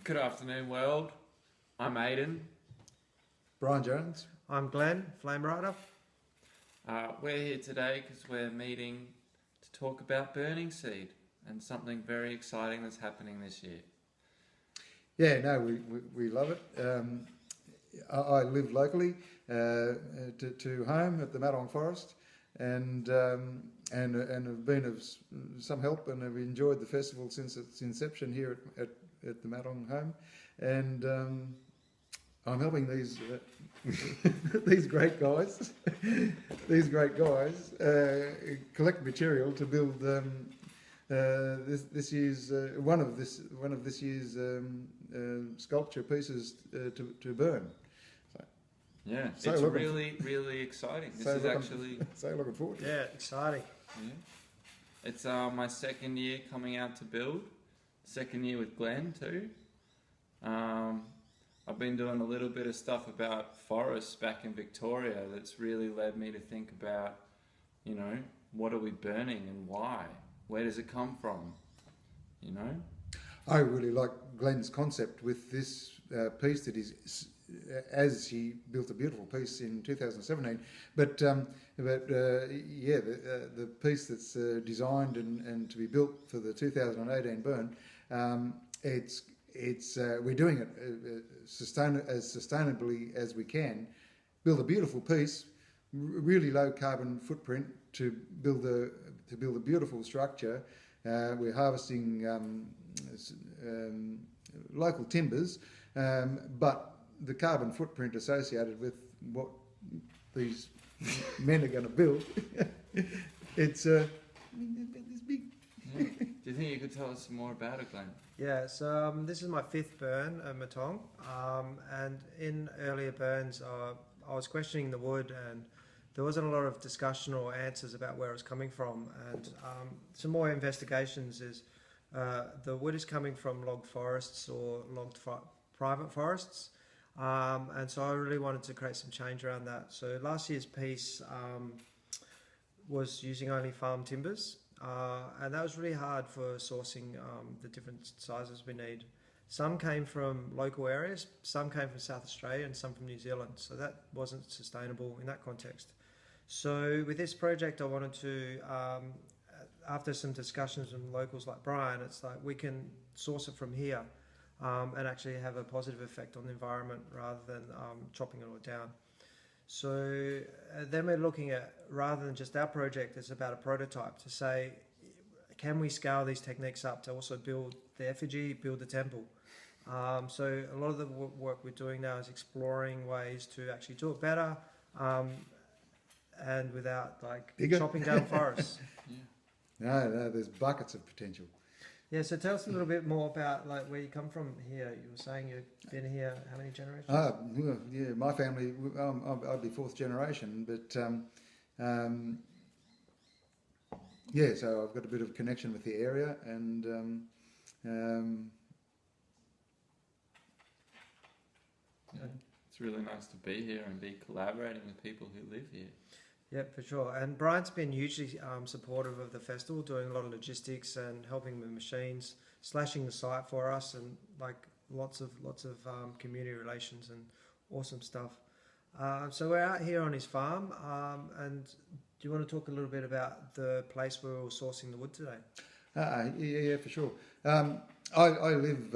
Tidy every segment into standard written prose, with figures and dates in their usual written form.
Good afternoon, world. I'm Aidan. Brian Jones. I'm Glenn, Flame Rider. We're here today because we're meeting to talk about burning seed and something very exciting that's happening this year. Yeah, no, we love it. I live locally to home at the Madong Forest, and have been of some help and have enjoyed the festival since its inception here at the Madong home, and I'm helping these these great guys collect material to build this year's one of this year's sculpture pieces to burn. Yeah, So it's looking- really exciting. This So is looking- actually, So looking forward to it. Yeah, exciting. yeah. It's my second year coming out to build. Second year with Glenn too. I've been doing a little bit of stuff about forests back in Victoria that's really led me to think about, you know, what are we burning and why? Where does it come from? You know? I really like Glenn's concept with this piece that is, as he built a beautiful piece in 2017. But the piece that's designed and to be built for the 2018 burn, we're doing it as sustainably as we can. Build a beautiful piece, really low carbon footprint to build a beautiful structure. We're harvesting local timbers, but the carbon footprint associated with what these men are going to build, it's big. Yeah. Do you think you could tell us some more about it, Glenn? Yeah, so this is my fifth burn at Matong, and in earlier burns I was questioning the wood, and there wasn't a lot of discussion or answers about where it was coming from, and some more investigations is the wood is coming from logged forests or logged private forests, and so I really wanted to create some change around that. So last year's piece was using only farm timbers, and that was really hard for sourcing the different sizes we need. Some came from local areas, some came from South Australia, and some from New Zealand, so that wasn't sustainable in that context. So with this project I wanted to, after some discussions with locals like Brian, it's like we can source it from here and actually have a positive effect on the environment rather than chopping it all down. So then we're looking at, rather than just our project, it's about a prototype to say, can we scale these techniques up to also build the effigy, build the temple? So a lot of the work we're doing now is exploring ways to actually do it better and without Bigger. chopping down forests. Yeah. No, there's buckets of potential. Yeah, so tell us a little bit more about where you come from here. You were saying you've been here how many generations? Yeah, my family, I'd be fourth generation, but yeah, so I've got a bit of connection with the area, and Yeah. It's really nice to be here and be collaborating with people who live here. Yeah, for sure. And Brian's been hugely supportive of the festival, doing a lot of logistics and helping with machines, slashing the site for us, and lots of community relations and awesome stuff. So we're out here on his farm, and do you want to talk a little bit about the place where we're sourcing the wood today? yeah, for sure. I live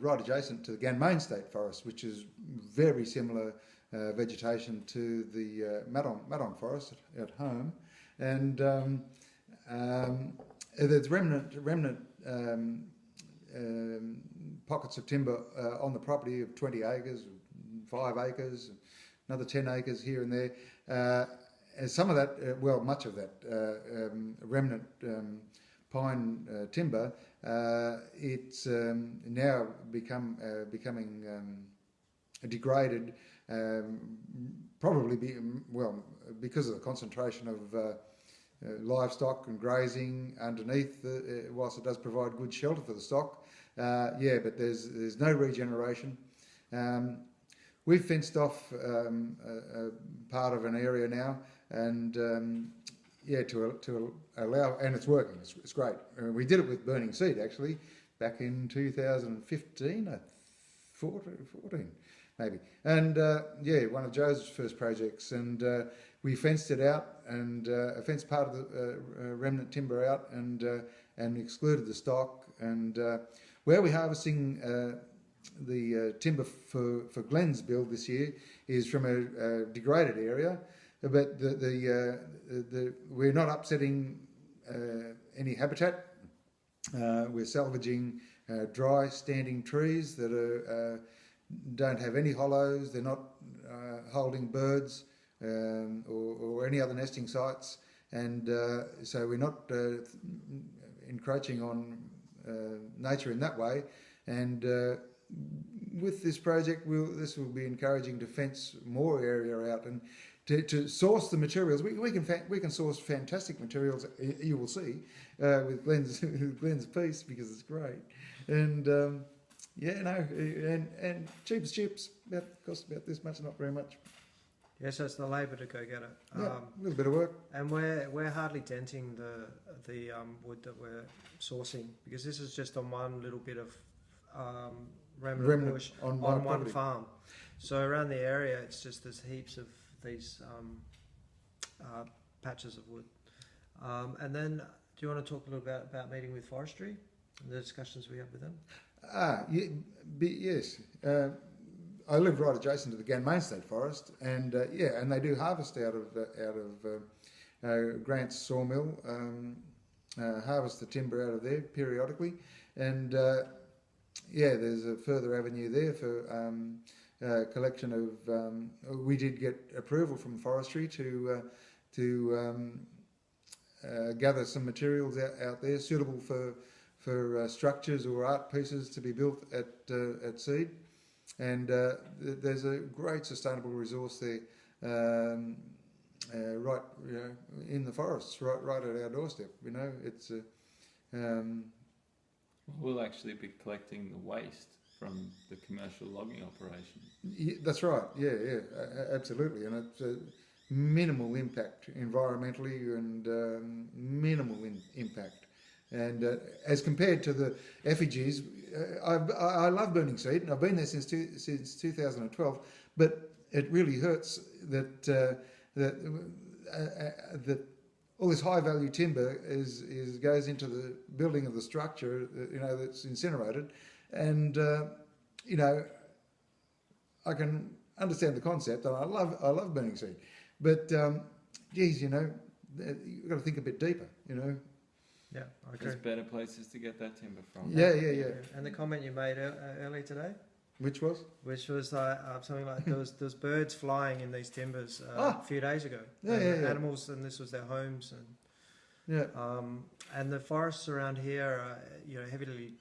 right adjacent to the Ganmain State Forest, which is very similar vegetation to the Madong Forest at home, and there's remnant pockets of timber on the property of 20 acres, 5 acres, another 10 acres here and there. Some of that, much of that remnant pine timber, it's now becoming degraded, probably because of the concentration of livestock and grazing underneath, whilst it does provide good shelter for the stock. But there's no regeneration. We've fenced off a part of an area now, and to allow, and it's working. It's great. We did it with burning seed actually, back in 2015, 14 maybe. And one of Joe's first projects. And we fenced it out and fenced part of the remnant timber out and excluded the stock. And where we're harvesting the timber for Glenn's build this year is from a degraded area, but we're not upsetting any habitat. We're salvaging dry standing trees that don't have any hollows. They're not holding birds or any other nesting sites, and so we're not encroaching on nature in that way. And with this project, this will be encouraging to fence more area out and to source the materials. We can source fantastic materials. You will see with Glenn's piece, because it's great. And and cheap as chips. Cost about this much, not very much. Yeah, so it's the labour to go get it. Yeah, a little bit of work. And we're hardly denting the wood that we're sourcing, because this is just on one little bit of remnant bush on one farm. So around the area, it's just there's heaps of these patches of wood. And then, do you want to talk a little bit about meeting with forestry and the discussions we have with them? Yes. I live right adjacent to the Ganmain State Forest, and and they do harvest out of Grant's sawmill, harvest the timber out of there periodically, and there's a further avenue there for collection of. We did get approval from forestry to gather some materials out there suitable for structures or art pieces to be built at seed. And there's a great sustainable resource there, right, in the forests, right at our doorstep. It's. We'll actually be collecting the waste from the commercial logging operation. Yeah, that's right. Yeah, absolutely, and it's minimal impact environmentally and minimal impact. And as compared to the effigies, I love burning seed, and I've been there since 2012. But it really hurts that all this high value timber goes into the building of the structure, that's incinerated, and I can understand the concept, and I love burning seed, but you've got to think a bit deeper, Yeah, I agree. There's better places to get that timber from. Yeah. And the comment you made earlier today, which was something like there was birds flying in these timbers a few days ago. Yeah. Animals, and this was their homes, and and the forests around here are heavily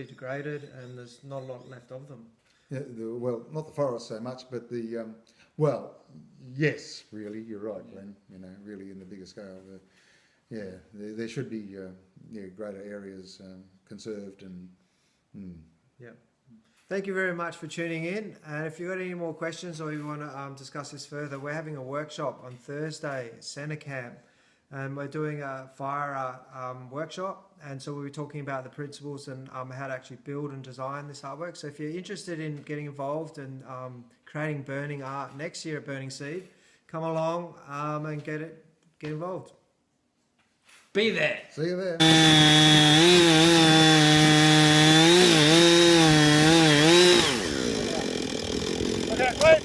degraded, and there's not a lot left of them. Yeah, well, not the forest so much, but the yes, really, you're right, Glenn. Really in the bigger scale. There should be greater areas conserved and. Yeah. Thank you very much for tuning in. And if you've got any more questions or you want to discuss this further, we're having a workshop on Thursday at Centre Camp, and we're doing a fire art workshop. And so we'll be talking about the principles and how to actually build and design this artwork. So if you're interested in getting involved and creating burning art next year at Burning Seed, come along and get involved. Be there. See you there. Okay, wait.